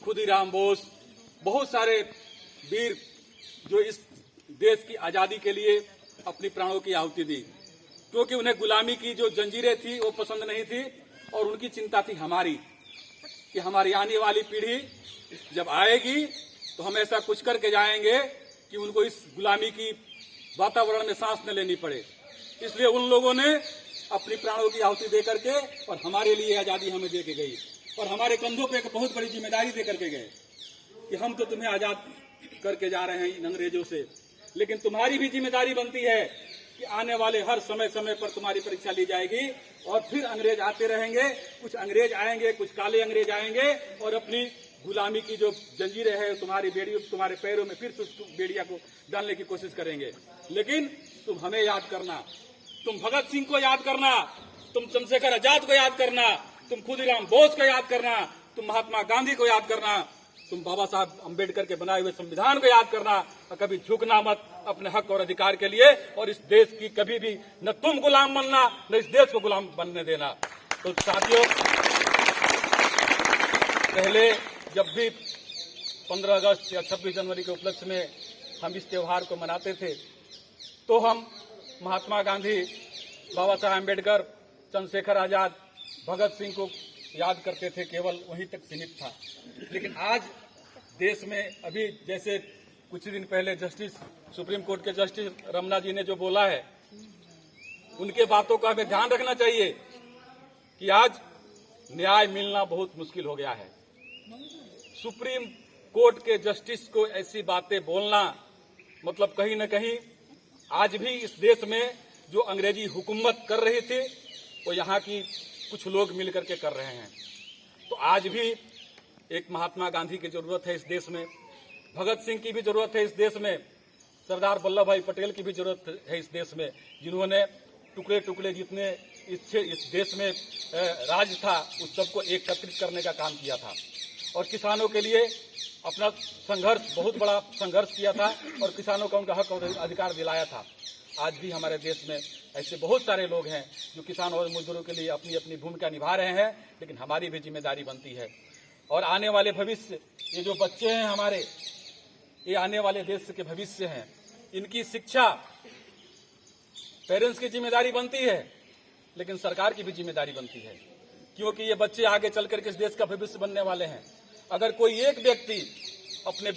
खुदीराम बोस, बहुत सारे वीर जो इस देश की आजादी के लिए अपनी प्राणों की आहुति दी, क्योंकि उन्हें गुलामी की जो जंजीरें थी वो पसंद नहीं थी और उनकी चिंता थी हमारी कि हमारी आने वाली पीढ़ी जब आएगी तो हम ऐसा कुछ करके जाएंगे कि उनको इस गुलामी की वातावरण में सांस न लेनी पड़े। इसलिए उन लोगों ने अपनी प्राणों की आहुति दे करके और हमारे लिए आजादी हमें दे के गई और हमारे कंधों पे एक बहुत बड़ी जिम्मेदारी दे करके गए कि हम तो तुम्हें आजाद करके जा रहे हैं इन अंग्रेजों से, लेकिन तुम्हारी भी जिम्मेदारी बनती है कि आने वाले हर समय समय पर तुम्हारी परीक्षा ली जाएगी और फिर अंग्रेज आते रहेंगे। कुछ अंग्रेज आएंगे, कुछ काले अंग्रेज आएंगे और अपनी गुलामी की जो जंजीरें हैं तुम्हारी बेड़ियों तुम्हारे पैरों में फिर से उस बेड़िया को डालने की कोशिश करेंगे। लेकिन तुम हमें याद करना, तुम भगत सिंह को याद करना, तुम चंद्रशेखर आजाद को याद करना, तुम खुदीराम बोस को याद करना, तुम महात्मा गांधी को याद करना, तुम बाबा साहब अम्बेडकर के बनाए हुए संविधान को याद करना और कभी झुकना मत अपने हक और अधिकार के लिए और इस देश की कभी भी न तुम गुलाम बनना न इस देश को गुलाम बनने देना। तो साथियों, पहले जब भी 15 अगस्त या 26 जनवरी के उपलक्ष्य में हम इस त्योहार को मनाते थे तो हम महात्मा गांधी, बाबा साहब अम्बेडकर, चंद्रशेखर आजाद, भगत सिंह को याद करते थे, केवल वहीं तक सीमित था। लेकिन आज देश में अभी जैसे कुछ दिन पहले जस्टिस सुप्रीम कोर्ट के जस्टिस रमना जी ने जो बोला है, उनके बातों का हमें ध्यान रखना चाहिए कि आज न्याय मिलना बहुत मुश्किल हो गया है। सुप्रीम कोर्ट के जस्टिस को ऐसी बातें बोलना मतलब कहीं न कहीं आज भी इस देश में जो अंग्रेजी हुकूमत कर रही थी वो यहाँ की कुछ लोग मिलकर के कर रहे हैं। तो आज भी एक महात्मा गांधी की जरूरत है इस देश में, भगत सिंह की भी जरूरत है इस देश में, सरदार वल्लभ भाई पटेल की भी जरूरत है इस देश में, जिन्होंने टुकड़े टुकड़े जितने इस देश में राज था उस सबको एकत्रित करने का काम किया था और किसानों के लिए अपना संघर्ष, बहुत बड़ा संघर्ष किया था और किसानों को उनका हक और अधिकार दिलाया था। आज भी हमारे देश में ऐसे बहुत सारे लोग हैं जो किसान और मजदूरों के लिए अपनी अपनी भूमिका निभा रहे हैं, लेकिन हमारी भी जिम्मेदारी बनती है। और आने वाले भविष्य, ये जो बच्चे हैं हमारे, ये आने वाले देश के भविष्य हैं, इनकी शिक्षा पेरेंट्स की जिम्मेदारी बनती है, लेकिन सरकार की भी जिम्मेदारी बनती है, क्योंकि ये बच्चे आगे चलकर के इस देश का भविष्य बनने वाले हैं। अगर कोई एक व्यक्ति अपने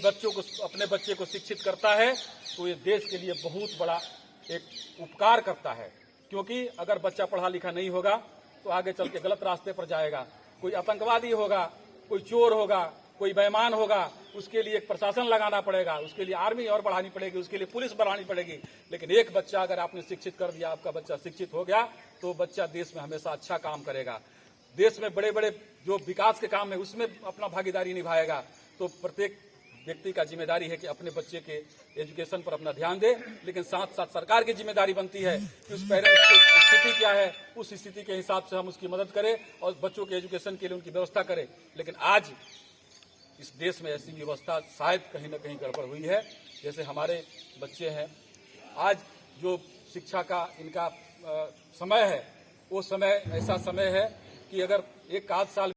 बच्चे को शिक्षित करता है तो ये देश के लिए बहुत बड़ा एक उपकार करता है, क्योंकि अगर बच्चा पढ़ा लिखा नहीं होगा तो आगे चल के गलत रास्ते पर जाएगा। कोई आतंकवादी होगा, कोई चोर होगा, कोई बेईमान होगा, उसके लिए एक प्रशासन लगाना पड़ेगा, उसके लिए आर्मी और बढ़ानी पड़ेगी, उसके लिए पुलिस बढ़ानी पड़ेगी। लेकिन एक बच्चा अगर आपने शिक्षित कर दिया, आपका बच्चा शिक्षित हो गया, तो बच्चा देश में हमेशा अच्छा काम करेगा, देश में बड़े बड़े जो विकास के काम है उसमें अपना भागीदारी निभाएगा। तो प्रत्येक व्यक्ति का जिम्मेदारी है कि अपने बच्चे के एजुकेशन पर अपना ध्यान दे, लेकिन साथ साथ सरकार की जिम्मेदारी बनती है कि उस पेरेंट्स की स्थिति क्या है, उस स्थिति के हिसाब से हम उसकी मदद करें और बच्चों के एजुकेशन के लिए उनकी व्यवस्था करें। लेकिन आज इस देश में ऐसी व्यवस्था शायद कहीं न कहीं गड़बड़ हुई है। जैसे हमारे बच्चे हैं, आज जो शिक्षा का इनका समय है वो समय ऐसा समय है कि अगर एक आध साल